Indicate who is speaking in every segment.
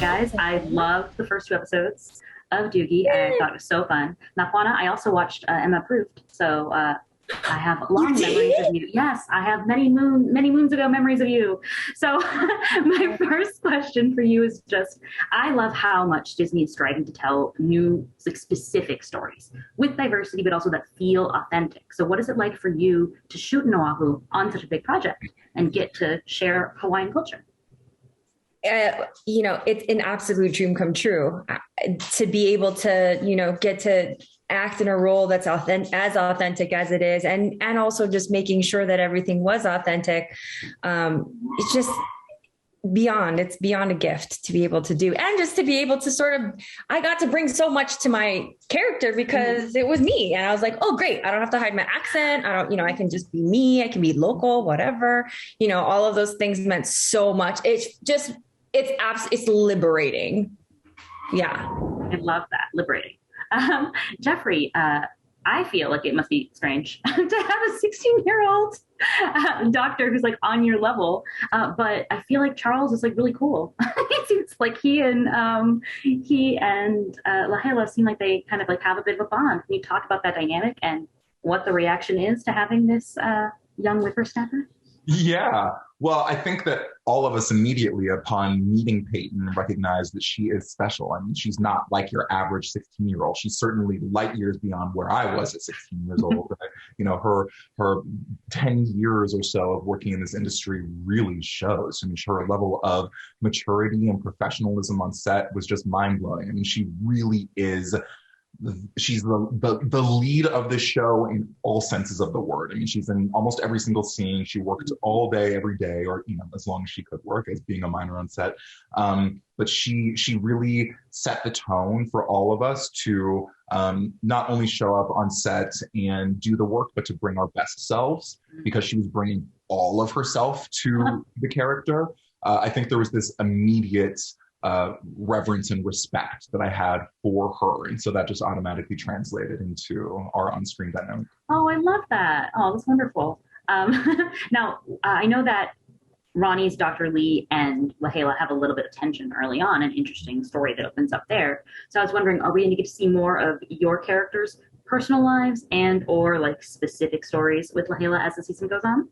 Speaker 1: guys. I loved the first two episodes of Doogie. I thought it was so fun. Mapuana, I also watched Emma Approved. So I have long memories of you. Yes, I have many moons ago memories of you. So my first question for you is just, I love how much Disney is striving to tell new, like, specific stories with diversity, but also that feel authentic. So what is it like for you to shoot in Oahu on such a big project and get to share Hawaiian culture?
Speaker 2: It's an absolute dream come true to be able to, get to act in a role that's as authentic as it is. And also just making sure that everything was authentic. It's just it's beyond a gift to be able to do. And just to be able to I got to bring so much to my character because it was me. And I was like, oh, great. I don't have to hide my accent. I can just be me. I can be local, whatever, all of those things meant so much. It's liberating. Yeah.
Speaker 1: I love that. Liberating. Jeffrey, I feel like it must be strange to have a 16-year-old doctor who's like on your level. But I feel like Charles is like really cool. It seems like he and Lahela seem like they kind of like have a bit of a bond. Can you talk about that dynamic and what the reaction is to having this young whippersnapper?
Speaker 3: Yeah. Well, I think that all of us immediately upon meeting Peyton recognize that she is special. I mean, she's not like your average 16-year-old. She's certainly light years beyond where I was at 16 years old. Her 10 years or so of working in this industry really shows. I mean, her level of maturity and professionalism on set was just mind-blowing. I mean, she really is. She's the lead of the show in all senses of the word. I mean, she's in almost every single scene. She worked all day, every day, or as long as she could work as being a minor on set. But she really set the tone for all of us to not only show up on set and do the work, but to bring our best selves, because she was bringing all of herself to the character. I think there was this immediate reverence and respect that I had for her. And so that just automatically translated into our on-screen dynamic.
Speaker 1: Oh, I love that. Oh, that's wonderful. Now, I know that Ronnie's Dr. Lee and Lahela have a little bit of tension early on, an interesting story that opens up there. So I was wondering, are we going to get to see more of your characters' personal lives and or like specific stories with Lahela as the season goes on?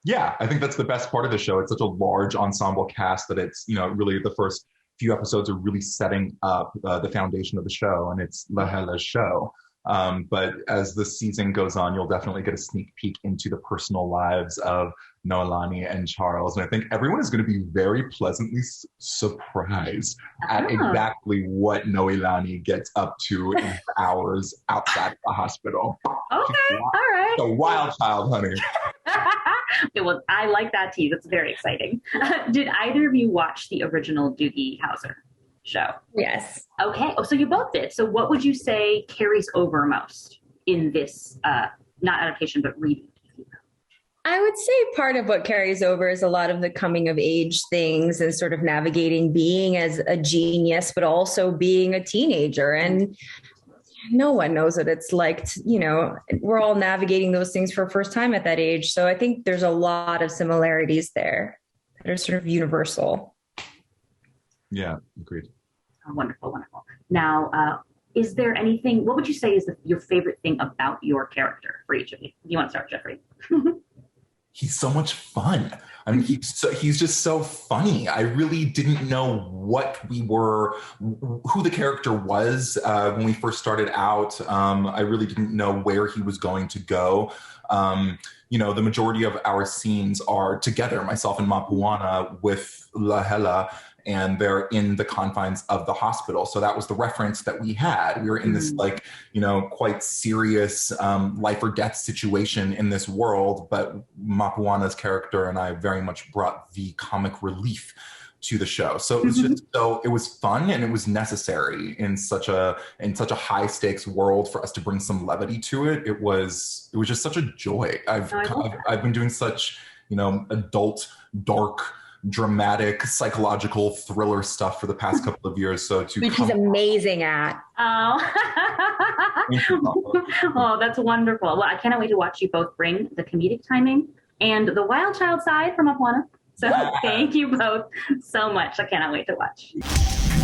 Speaker 3: Yeah, I think that's the best part of the show. It's such a large ensemble cast that it's, really the first few episodes are really setting up the foundation of the show, and it's Lahela's show. But as the season goes on, you'll definitely get a sneak peek into the personal lives of Noelani and Charles. And I think everyone is going to be very pleasantly surprised at exactly what Noelani gets up to in hours outside the hospital.
Speaker 1: Okay, all right.
Speaker 3: The wild child, honey.
Speaker 1: Okay, well, I like that too. That's very exciting. Did either of you watch the original Doogie Howser show?
Speaker 2: Yes.
Speaker 1: Okay. Oh, so you both did. So what would you say carries over most in this, not adaptation, but reading?
Speaker 2: I would say part of what carries over is a lot of the coming of age things and sort of navigating being as a genius, but also being a teenager. And no one knows what it's like we're all navigating those things for the first time at that age. So I think there's a lot of similarities there that are sort of universal.
Speaker 3: Yeah, agreed.
Speaker 1: Oh, wonderful, wonderful. Now, is there anything, what would you say is your favorite thing about your character for each of you? You want to start, Jeffrey?
Speaker 3: He's so much fun. I mean, he's just so funny. I really didn't know who the character was when we first started out. I really didn't know where he was going to go. The majority of our scenes are together, myself and Mapuana with Lahela, and they're in the confines of the hospital. So that was the reference that we had. We were in this quite serious life or death situation in this world, but Mapuana's character and I very much brought the comic relief to the show. So it was it was fun and it was necessary in such a high stakes world for us to bring some levity to it. It was just such a joy. I've been doing such, adult, dark, dramatic, psychological thriller stuff for the past couple of years. So
Speaker 2: which he's amazing at.
Speaker 1: Oh. Oh, that's wonderful. Well, I cannot wait to watch you both bring the comedic timing and the wild child side from Mapuana. So thank you both so much. I cannot wait to watch.